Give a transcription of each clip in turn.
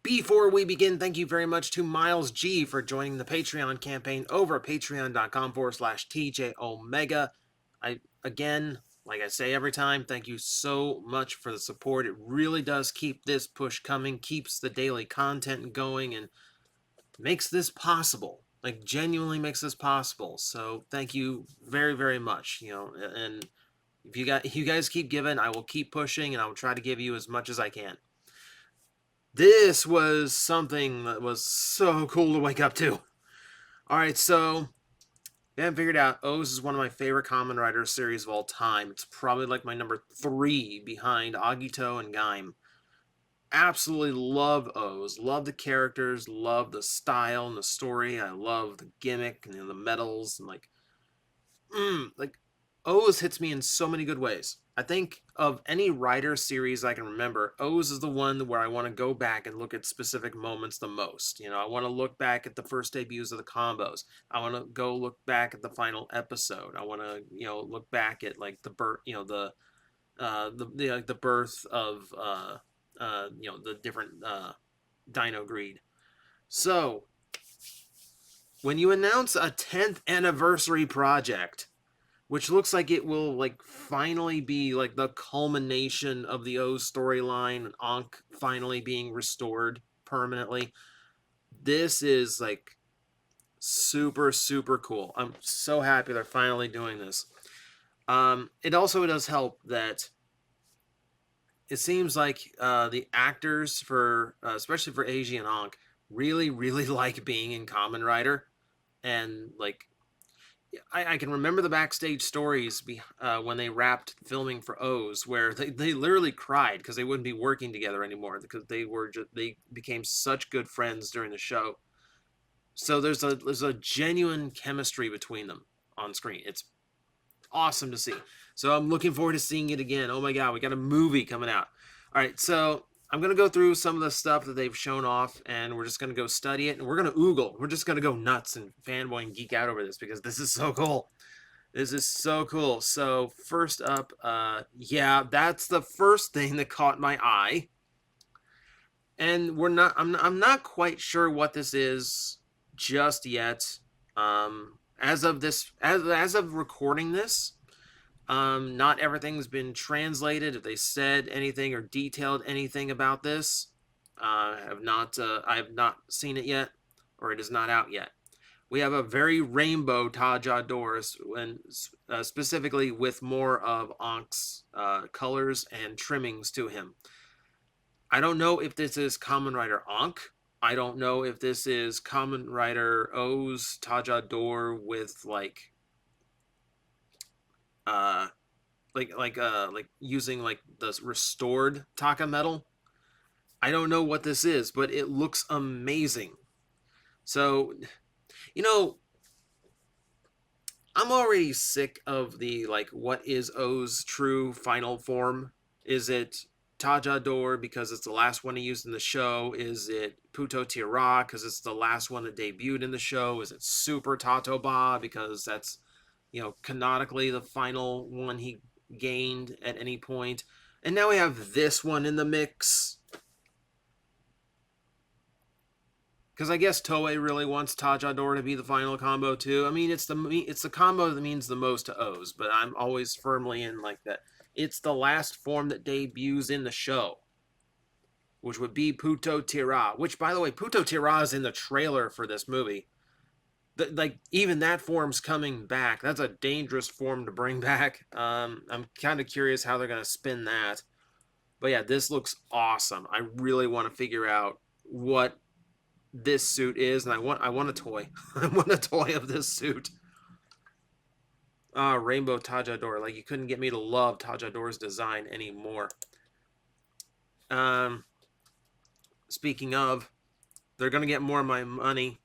Before we begin, thank you very much to Miles G for joining the Patreon campaign over at patreon.com/TJOmega. Again, like I say every time, thank you so much for the support. It really does keep this push coming, keeps the daily content going, and makes this possible. Like, genuinely makes this possible. So thank you very, very much. And if you guys keep giving, I will keep pushing, and I will try to give you as much as I can. This was something that was so cool to wake up to. Alright, so I haven't figured out, O's is one of my favorite Kamen Rider series of all time. It's probably like my number 3 behind Agito and Gaim. Absolutely love O's. Love the characters, love the style and the story. I love the gimmick and the medals and like O's hits me in so many good ways. I think of any Rider series I can remember, O's is the one where I want to go back and look at specific moments the most. I want to look back at the first debuts of the combos. I want to go look back at the final episode. I want to, look back at like the birth, the birth of the different Dino Greed. So when you announce a 10th anniversary project, which looks like it will like finally be like the culmination of the O storyline, and Ankh finally being restored permanently. This is like super, super cool. I'm so happy they're finally doing this. It also does help that it seems like the actors for especially for Eiji and Ankh really, really like being in Kamen Rider, and like I can remember the backstage stories when they wrapped filming for O's, where they literally cried because they wouldn't be working together anymore because they became such good friends during the show. So there's a genuine chemistry between them on screen. It's awesome to see. So I'm looking forward to seeing it again. Oh my god, we got a movie coming out. All right, so I'm gonna go through some of the stuff that they've shown off, and we're just gonna go study it, and we're gonna oogle. We're just gonna go nuts and fanboy and geek out over this because this is so cool. This is so cool. So first up, yeah, that's the first thing that caught my eye, and I'm not quite sure what this is just yet. As of recording this, not everything's been translated. If they said anything or detailed anything about this, I have not seen it yet, or it is not out yet. We have a very rainbow Taja Doris, and specifically with more of Ankh's colors and trimmings to him. I don't know if this is Kamen Rider Ankh. I don't know if this is Kamen Rider O's Taja Dor with uh like using like the restored Taka metal. I don't know what this is, but it looks amazing. So, you know, I'm already sick of the like what is O's true final form? Is it Tajador because it's the last one he used in the show? Is it Puto Tira because it's the last one that debuted in the show? Is it Super Tatoba because that's canonically the final one he gained at any point? And now we have this one in the mix. Because I guess Toei really wants Tajador to be the final combo too. I mean, it's the combo that means the most to O's, but I'm always firmly in like that. It's the last form that debuts in the show, which would be Puto Tira. Which, by the way, Puto Tira is in the trailer for this movie. Like even that form's coming back. That's a dangerous form to bring back. I'm kind of curious how they're gonna spin that. But yeah, this looks awesome. I really want to figure out what this suit is, and I want a toy. I want a toy of this suit. Rainbow Tajador. Like you couldn't get me to love Tajador's design anymore. Um, Speaking of, they're gonna get more of my money.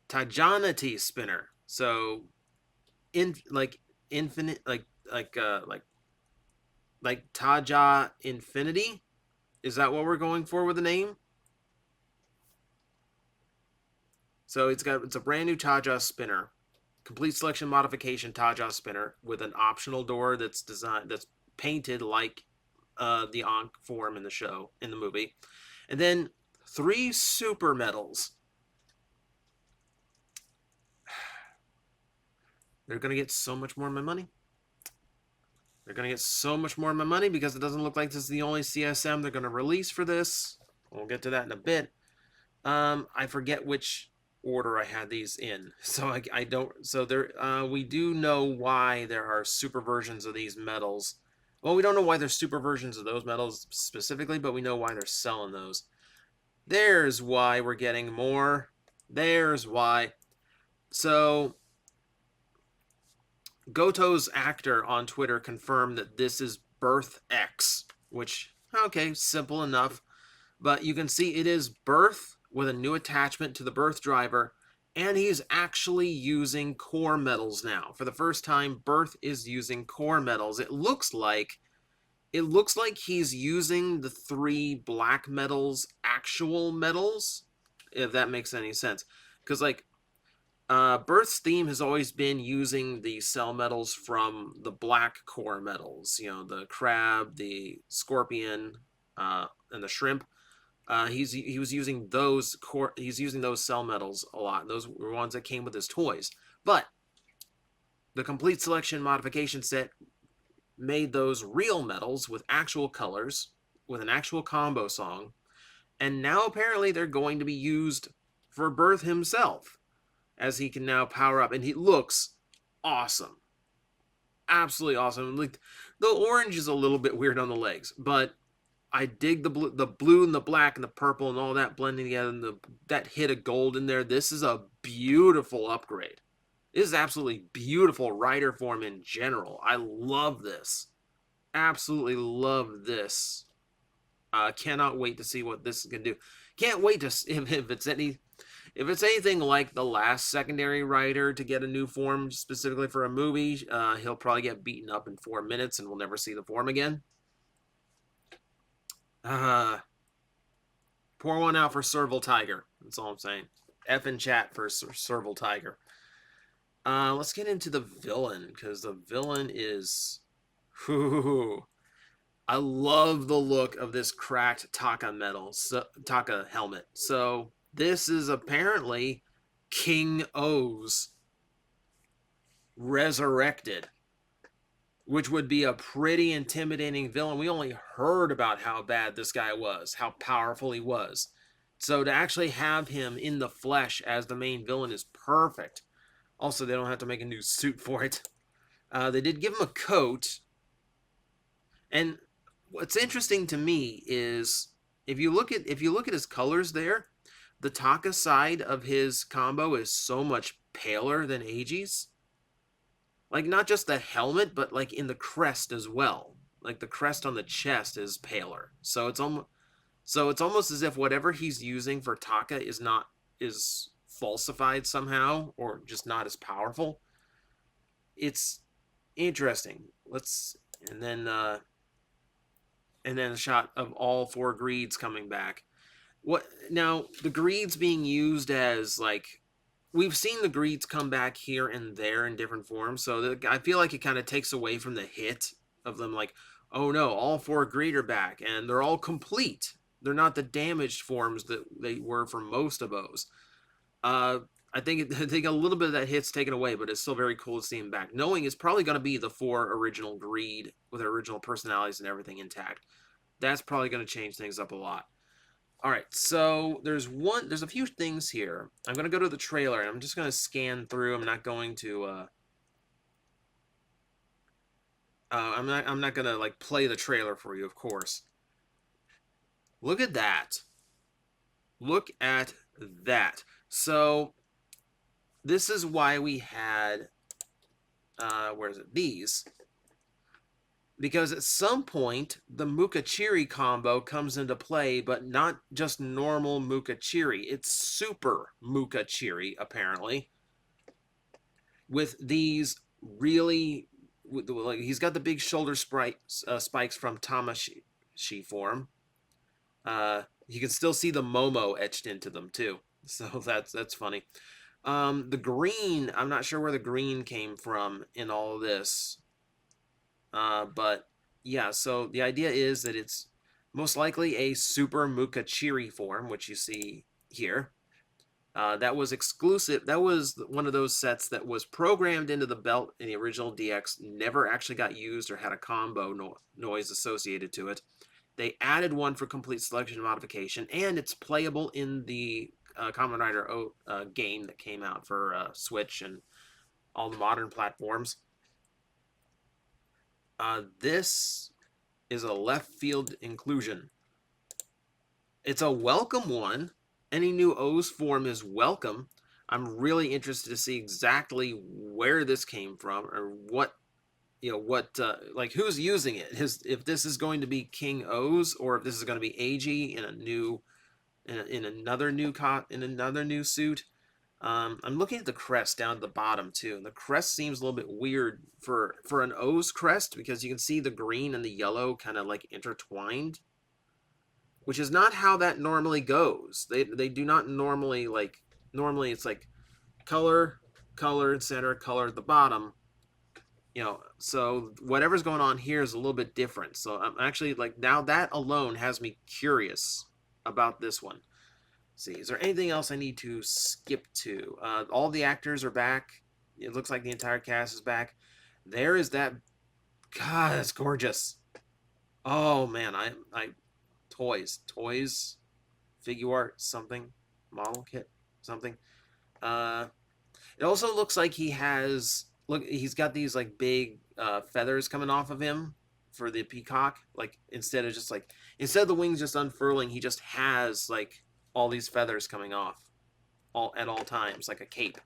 Tajanity spinner. So, infinite, like Taja Infinity. Is that what we're going for with the name? So it's a brand new Taja spinner, complete selection modification Taja spinner with an optional door that's painted like the Ankh form in the movie, And then 3 super medals. They're going to get so much more of my money. They're going to get so much more of my money because it doesn't look like this is the only CSM they're going to release for this. We'll get to that in a bit. I forget which order I had these in, so I don't. So there, we do know why there are super versions of these medals. Well, we don't know why there's super versions of those medals specifically, but we know why they're selling those. There's why we're getting more. There's why. So Goto's actor on Twitter confirmed that this is Birth X, which, okay, simple enough. But you can see it is Birth with a new attachment to the Birth driver, and he's actually using core metals now. For the first time, Birth is using core metals. It looks like he's using the 3 black metals actual metals, if that makes any sense. Because like Birth's theme has always been using the cell metals from the black core metals. You know, the crab, the scorpion, and the shrimp. He was using those core. He's using those cell metals a lot. Those were ones that came with his toys. But the complete selection modification set made those real metals with actual colors, with an actual combo song, and now apparently they're going to be used for Birth himself, as he can now power up, and he looks awesome, absolutely awesome. Like the orange is a little bit weird on the legs, but I dig the blue and the black and the purple and all that blending together, and that hit of gold in there. This is a beautiful upgrade. This is absolutely beautiful rider form in general. I love this. Absolutely love this. Cannot wait to see what this can do. Can't wait to if it's anything like the last secondary rider to get a new form specifically for a movie. He'll probably get beaten up in 4 minutes and we'll never see the form again. Pour one out for Serval Tiger. That's all I'm saying. F in chat for Serval Tiger. Let's get into the villain, because the villain is... Whew, I love the look of this cracked Taka Taka helmet. So this is apparently King O's resurrected, which would be a pretty intimidating villain. We only heard about how bad this guy was, how powerful he was. So to actually have him in the flesh as the main villain is perfect. Also, they don't have to make a new suit for it. They did give him a coat. And what's interesting to me is if you look at his colors there, the Taka side of his combo is so much paler than Eiji's. Like, not just the helmet, but like in the crest as well. Like the crest on the chest is paler. So it's almost as if whatever he's using for Taka is falsified somehow, or just not as powerful. It's interesting. And then a shot of all 4 greeds coming back. What now? The greeds being used as like, we've seen the greeds come back here and there in different forms, so I feel like it kind of takes away from the hit of them. Like, oh no, all 4 greed are back and they're all complete. They're not the damaged forms that they were for most of those. I think a little bit of that hit's taken away, but it's still very cool to see him back, knowing it's probably going to be the 4 original greed with their original personalities and everything intact. That's probably going to change things up a lot. All right, so there's a few things here. I'm going to go to the trailer, and I'm just going to scan through. I'm not going to I'm not going to like play the trailer for you, of course. Look at that. Look at that. So this is why we had where is it? These. Because at some point, the Mukachiri combo comes into play, but not just normal Mukachiri. It's super Mukachiri, apparently. With these really... like, he's got the big shoulder spikes from Tamashi form. You can still see the Momo etched into them, too. So that's funny. The green, I'm not sure where the green came from in all of this. But yeah, so the idea is that it's Most likely a Super Mukachiri form, which you see here. That was exclusive. That was one of those sets that was programmed into the belt in the original DX, never actually got used or had a combo noise associated to it. They added one for complete selection and modification, and it's playable in the Kamen Rider game that came out for Switch and all the modern platforms. This is a left field inclusion. It's a welcome one. Any new O's form is welcome. I'm really interested to see exactly where this came from, or what, like who's using it. If this is going to be King O's, or if this is going to be AG in a new, in another new suit. I'm looking at the crest down at the bottom too, and the crest seems a little bit weird for an O's crest, because you can see the green and the yellow kind of like intertwined, which is not how that normally goes. They do not normally, like, normally it's like color, color, center, color at the bottom. So whatever's going on here is a little bit different. So I'm actually, like, now that alone has me curious about this one. Let's see, is there anything else I need to skip to? All the actors are back. It looks like the entire cast is back. There is that. God, that's gorgeous. Oh man, I toys, figure art, something, model kit, something. It also looks like he's got these like big feathers coming off of him for the peacock. Like instead of the wings just unfurling, he just has like all these feathers coming off at all times, like a cape,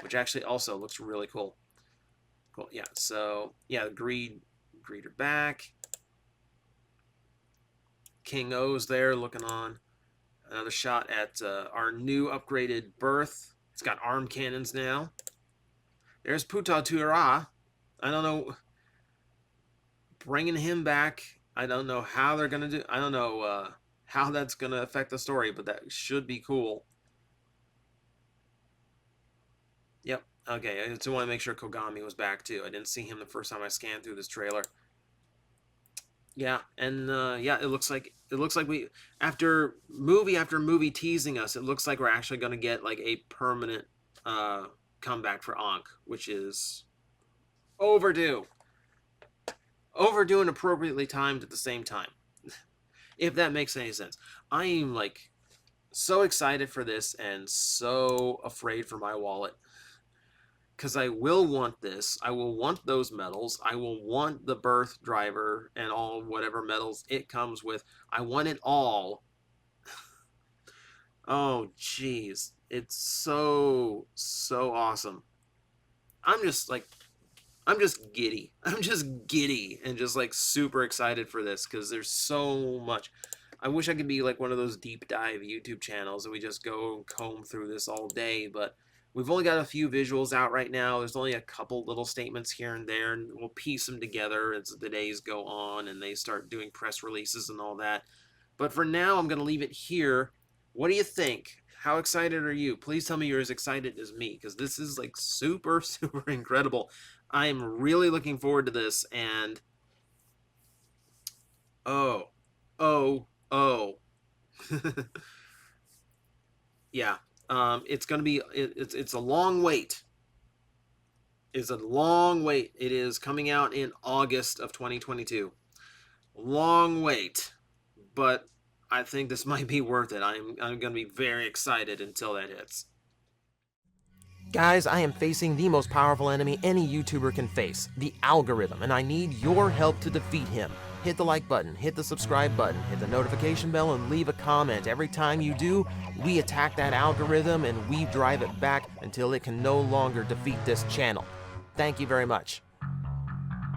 which actually also looks really cool. Cool, yeah. So yeah, Greed are back. King O's there looking on. Another shot at our new upgraded berth. It's got arm cannons now. There's Puta Tuira. I don't know. Bringing him back. I don't know how they're going to do. I don't know how that's going to affect the story, but that should be cool. Yep. Okay. I just want to make sure Kogami was back too. I didn't see him the first time I scanned through this trailer. Yeah, and yeah, it looks like we, after movie teasing us, it looks like we're actually going to get like a permanent comeback for Ankh, which is overdue and appropriately timed at the same time. If that makes any sense. I am like so excited for this and so afraid for my wallet. Because I will want this. I will want those medals. I will want the birth driver and all whatever medals it comes with. I want it all. Oh, jeez. It's so awesome. I'm just giddy. I'm just giddy and just like super excited for this because there's so much. I wish I could be like one of those deep dive YouTube channels and we just go and comb through this all day, but we've only got a few visuals out right now. There's only a couple little statements here and there, and we'll piece them together as the days go on and they start doing press releases and all that. But for now, I'm going to leave it here. What do you think? How excited are you? Please tell me you're as excited as me, because this is like super incredible. I am really looking forward to this, and oh. Yeah. It's going to be, it's a long wait. It's a long wait. It is coming out in August of 2022. Long wait, but I think this might be worth it. I'm going to be very excited until that hits. Guys, I am facing the most powerful enemy any YouTuber can face, the algorithm, and I need your help to defeat him. Hit the like button, hit the subscribe button, hit the notification bell, and leave a comment. Every time you do, we attack that algorithm and we drive it back until it can no longer defeat this channel. Thank you very much.